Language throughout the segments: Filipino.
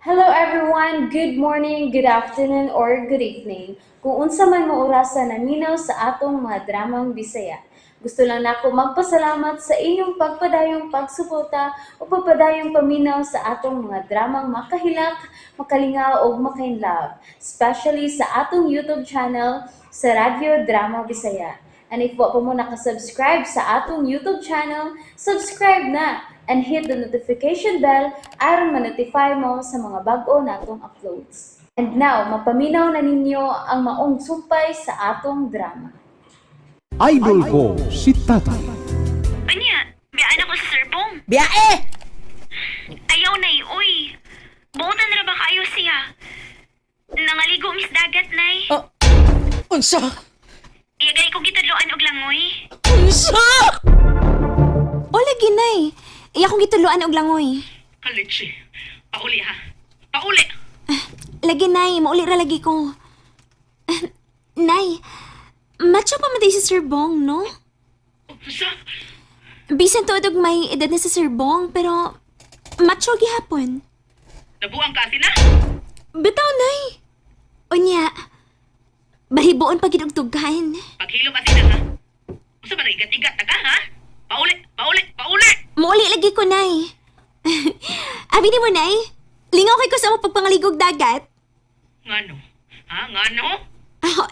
Hello everyone, good morning, good afternoon, or good evening. Kung unsa man mo orasan naminaw sa atong mga dramang Bisaya. Gusto lang nako magpasalamat sa inyong pagpadayong pagsuporta o pagpadayong paminaw sa atong mga dramang makahilak, makalingaw o makainlove, especially sa atong YouTube channel sa Radyo Drama Bisaya. And if wa pa mo nakasubscribe sa atong YouTube channel, subscribe na and hit the notification bell aron ma-notify mo sa mga bag-o natong uploads. And now, mapaminaw na ninyo ang maong sumpay sa atong drama. Idol ko si Tatay. Anya, biyaan ako sa serbong. Biyae! Ayaw na uy. Buotan na ba kayo siya? Nangaligo mis dagat, nay. Oh, unsa? Iyagay ko gitadloan og langoy. Unsa? O lagi nay. Iya kong gituluan og langoy. Kalitsi. Pauli ha. Pauli. Lagi nay, mauli ra lagi ko. Nay, macho pa man day si Sir Bong, no? Sa? Bisan tuod og may edad na si Sir Bong, pero macho gihapon. Nabuang ka sila? Bitaw nay. Unya, bahibuon pa gid og tughan. Paghilo ba sila ha? Usa ba naigat-igat ta ka ha? Pauli, pauli, pauli. Mauli lagi ko nay. Abi ni mo nay, lingaw kay ko sa mo pagpangaligog dagat. Ngano? Ha? Ngano?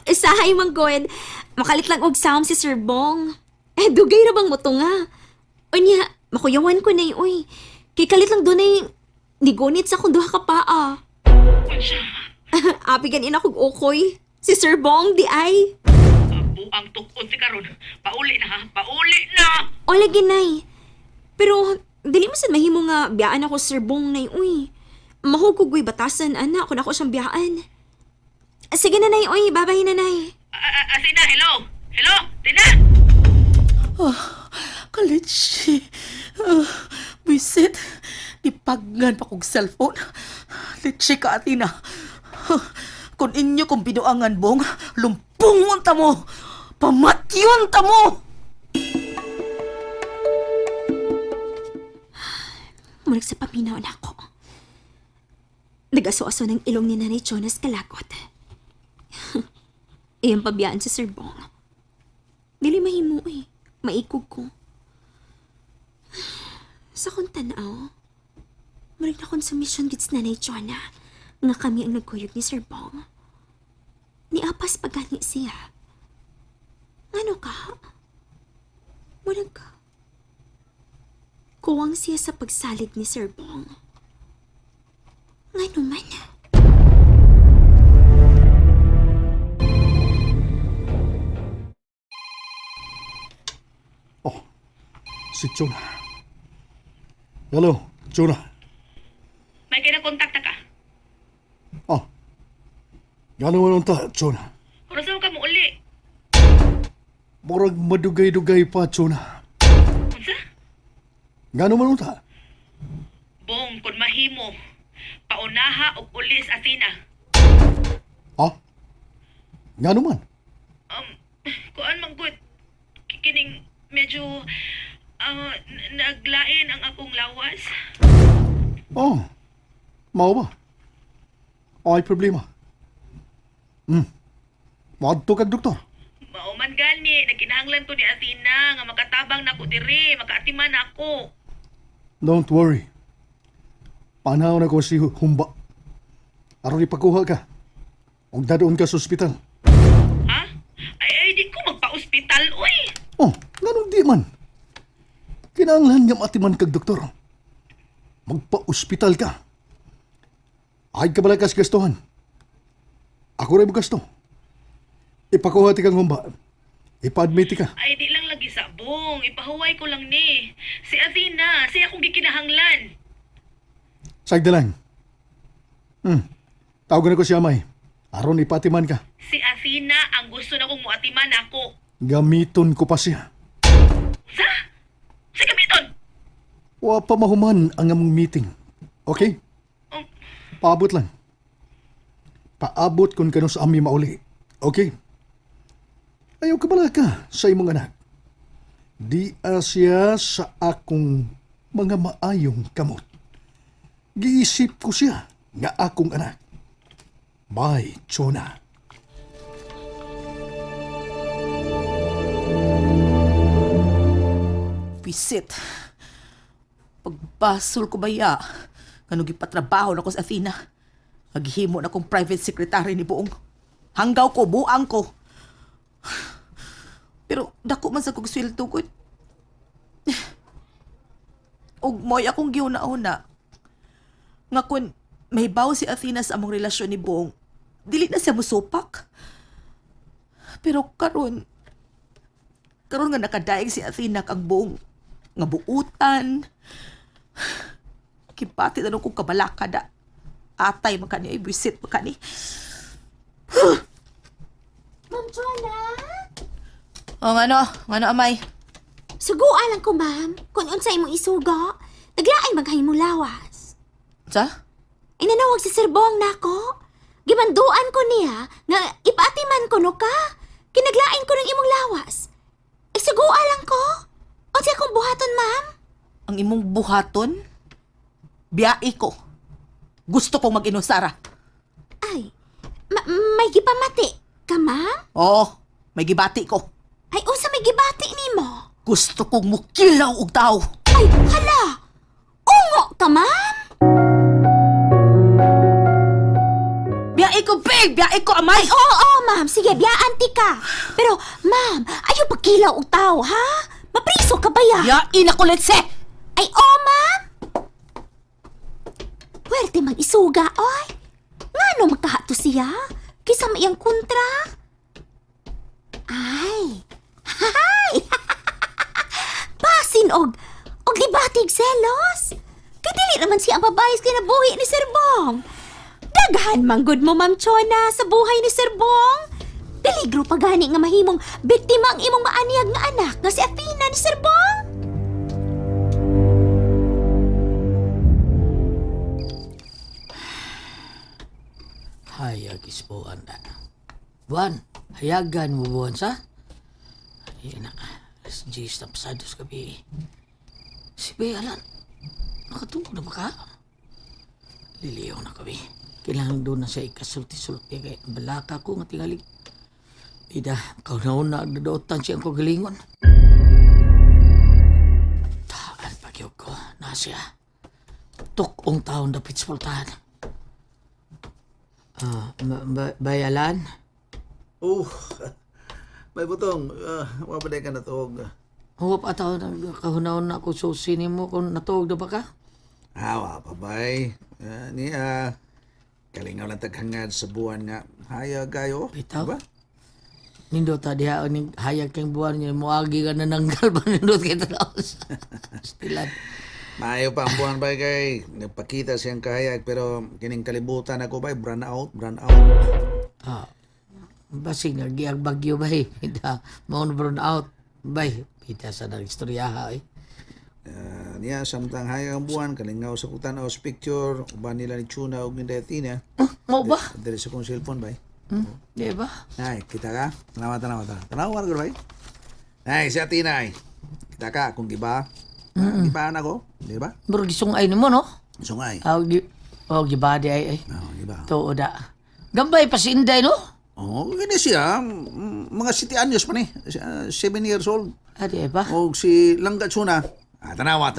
Isahay man god. Makalit lang og sound si Sir Bong. Dugay ra bang mo to nga? Unya, makuyawan ko na uy. Kay kalit lang dunay nigunit sa kung duha ka paa. Unsa? Api ganin akong okoy. Si Sir Bong, di ay. Buang tukod si karon. Pauli na ha. Pauli na. O lagi nay. Pero, dili mo sad mahimo nga biyaan ako Sir Bong nay uy. Mahugugoy batasan, ana, kung ako siyang biyaan. Sige na nay, uy, babay na nay. Asina, hello. Hello, Tina. Kalitsi. Bisit. Ipaggan pa kong cellphone. Litsi ka, Atina. Kung inyo kong binuangan, Bong, lumpungon ta mo. Pamatyon ta mo. Mulag sa paminaw na ako. Nag-aso-aso ng ilong ni Nanay Jonas kalagot. Iyang pabiyaan si Sir Bong. Dili mahimo eh. Maikog ko. Sa kong tanaw, mulag na konsumisyon gid si Nanay Jona nga kami ang nagkuyog ni Sir Bong. Niapas pagani siya. Ano ka? Mulag ka. Kuwang siya sa pagsalig ni Sir Bong. Nga naman. Oh, si Jonah. Hello, Jonah. May kinakontakta ka. Oh, gano'n man ta, Jonah. Orasan ka mo uli. Murag madugay-dugay pa, Jonah. Unsa? Gano'n man ta? Bong, kung mahimo, paunaha og ulis Athena. Oh, gano'n man? Kuan man gud, kining medyo naglain ang akong lawas. Oh, mao ba? Ay problema. Maadto kag doktor. Mauman gani, naginahanglan ko ni Athena nga makatabang nako diri, makaatiman ako. Don't worry. Panaw na ko si Humba. Aron ipakuha ka. Og dadoon ka sa ospital. Ha? Ay, di ko magpa-ospital, uy. Oh, ganun di man. Kinahanglan nga matiman kag doktor. Magpa-ospital ka. Ay ka bala kas gastuhan. Ako rin mo gasto. Ipakuha ti kang humba. Ipa-admit ka. Ay, di lang lagi sa bong. Ipahuway ko lang ni. Si Athena, siya akong gikinahanglan. Sagda lang. Tawagan ako si Amay. Aron ipatiman ka. Si Athena ang gusto na kong muatiman ako. Gamiton ko pa siya. Sa? Sa gamiton! Wa pa mahuman ang among meeting. Okay? Oh, Paabot lang. Paabot kung kano sa ami mauli. Okay? Ayaw ka bala ka sa imong anak. Di siya sa akong mga maayong kamot. Giisip ko siya. nga akong anak. Bye, Chona. Visit. Pagbasol ko baya, ngano gipatrabaho na ko sa Athena. Maghimo na kong private secretary ni buong. Hanggaw ko, buang ko. Pero dako man sa kong sweldo ko. Og mo'y akong giuna-una. Nga kun may baw si Athena sa among relasyon ni buong, dili na siya musupak. Pero karon nga nakadaig si Athena kang buong nga buutan. Kipati na nung kong kabalakada. Atay makani ay visit makani. Ma'am Joanna? O ngano amay? Suguan lang ko, ma'am. Kung unsay imong isugo, taglaay maghayong lawas. Sa? Inanawag si Sir Bong nako. Gimanduan ko niya nga ipatiman ko no ka. Kinaglain ko ng imong lawas. Isuguan lang ko. Unsay akong buhaton, ma'am? Ang imong buhaton? Biyai ko. Gusto kong mag-inusara. Ay, may gipamati ka, ma'am? Oo, may gibati ko. Ay, usa may gibati nimo. Gusto kong mukilaw og tao. Ay, hala! Ungo ka, ma'am? Biyai ko, babe! Biyai ko, amay! Oo, ma'am. Sige, biyaan ti ka. Pero, ma'am, ayaw pagkilaw og tao, ha? Mapriso ka ba ya? Biyai na ko, let's say! Ay, oo, ma'am. Pwerte mag-isuga, oy. Ngano magkahato siya? Kisa mayang kontra? Ay. Hay! Pasin og libatig selos. Kadili naman siya ang babayas kinabuhi ni Sir Bong. Daghan manggod mo, Ma'am Chona, sa buhay ni Sir Bong. Peligro pa gani nga mahimong biktima ang imong maanyag nga anak nga si Athena ni Sir Bong. Hayag isbuan na. Buwan, hayagan mo buwan sa? Ayan na, alas 10 na pasados gabi. Si Bayalan, nakatulog na ba ka? Liliyaw na kami. Kailangan doon na siya ikasulti-sulti kaya balaka ko nga tingaling. Ida, kaunaon na agdadootan siyang kagalingon. Taan pagyog ko, na siya. Tukong taon dapit sa pultahan. Bayalan? Oh, may butong. Mapaday ka na tuog. Huwap ataw na kahunaon na ako susi ni mo kung natuog na ba ka? Awa pa bay. Niya, kalingaw lang taghangad sa buwan nga. Haya gayo. Bitaw? Diba? Nindot ta diha ning hayag kang buwan niya moagi ka na nanggal ba nindot kita laos. Stilan. Maayo pa ang buwan bay kay. Nagpakita siyang kahayag pero kining kalibutan ako bay. Brand out. Ah. Basig nagiag bagyo bay. Ida mo burn out bay. Pita sa nang istoryaha eh. Niya, samtang hayag ang buwan. Kalingaw sa kutan sa picture. Uban nila ni Chuna o ni Dayatina. Mo ba? Dali sa kong cellphone bay. Di ba? Ay, kita ka? Tanawa. Tanawa ka bay. Ay, si Atina ay. Kita ka kung giba. Gibaan ako. Di ba? Bro gisungay nimo no? Sungay. Gibadi ay. Giba. Tuo da. Gambay pa si Inday no? Oh, gini siya. Mga 7 anyos pa ni. 7 years old. Adi ay ba? O si Langga Tsuna. Tanawa.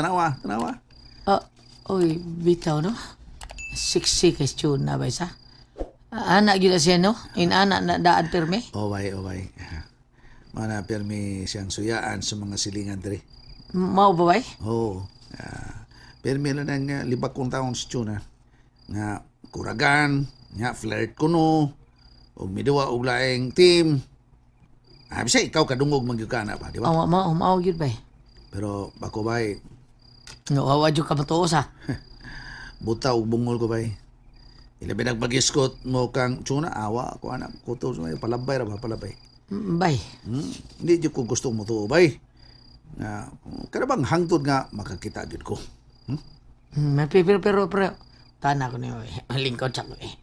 Oy, bitaw no? Siksi kay Chuna ba isa? Anak gila siya no? Anak na daan perme? Obay. Mana permi siyang suyaan sa mga silingan diri. Mao ba bay? Oh. Permi lang ng 5 taon si Tsuna. Nga kuragan, nga flirt kuno, o miduwa og laing team. Bisa ikaw kadungog magyuka na ba, di ba? Mao gyud bay. Pero ako bay, No, awadyo ka matuos ha. buta og bungol ko bay. Ilabi nagpagiskot mo kang Tsuna, awa ako anak kuto sa palabay ra ba palabay. Bay. Hindi jud ko gusto mo to bay. Nga kada bang hangtod nga makakita jud ko. Pero tana ko niyo eh. Lingkod sa ko eh.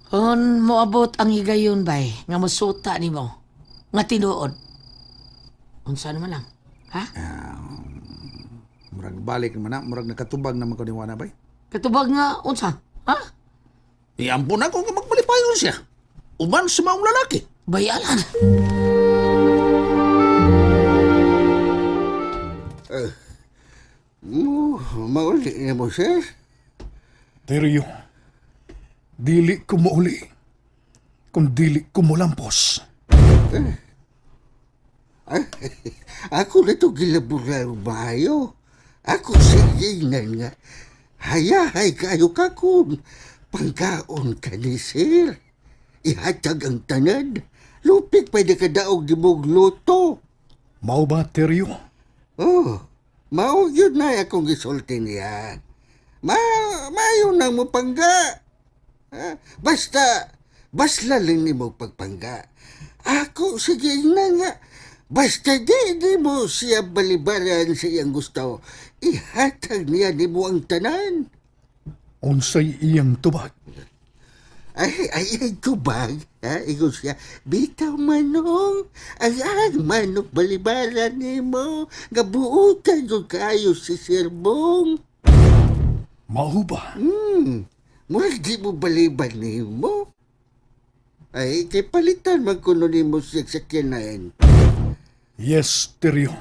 Kung moabot ang higayon bay, nga masuta ni mo, nga tinuod. Unsa naman lang? Ha? Murag balik naman na, murag nakatubag naman ko ni Wana bay. Katubag nga, unsa? Ha? Iambon ako nga magmalipayon siya. Uban sa maong lalaki. Bayalan. Mauli na mo, sir? Teryo, dili ko mauli. Kung dili ko molampos. Ako na ito gilaburar maayo. Ako siginan nga. Hayahay kayo kakon. Pangkaon ka ni sir. Ihatag ang tanan. Lupik pwede ka daog di mong luto. Mao ba, Teryo? Oh, mao yun na akong gisulti niya. Mayo nang mo pangga. Basta lang ni mo pagpangga. Ako, sige na nga. Basta di mo siya balibaran sa iyang gusto. Ihatag niya ni mo ang tanan. Unsay iyang tubag? Ay, tubag. Ikaw siya, bitaw manong. Ang manok balibaran ni mo. Gabuutan yung kayo si Sirbong. Mao ba? Murag di mo baliban ni mo. Ay, kay palitan magkuno ni mo siya sa kinain. Yes, Teryo.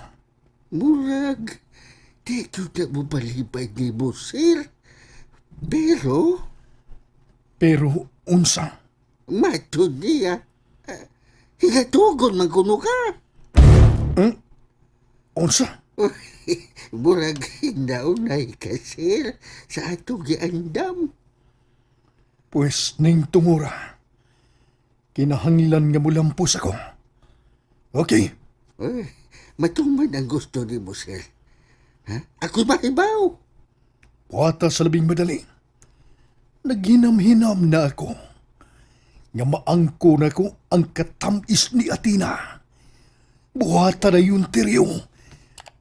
Murag, di ko na mo baliban ni mo, sir. Pero, Unsa? matod niya. Higatugon magkuno ka. Unsa? Murag hinaunay ka, sir, sa atong giandam. Pues ning tungura. Kinahanglan nga mulampos ako. Okay. Matuman ang gusto ni mo, sir. Ako mahibaw. Wata sa labing madali. Naghinam-hinam na ako. Nga maangko na ko ang katamis ni Athena. Buhata na yun, Teryo.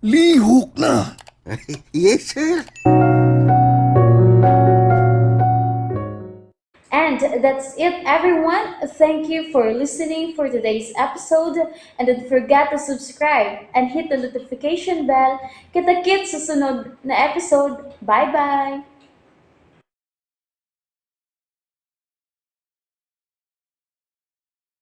Lihok na. Yes, sir. And that's it, everyone. Thank you for listening for today's episode. And don't forget to subscribe and hit the notification bell. Kita-kits sa sunod na episode. Bye-bye!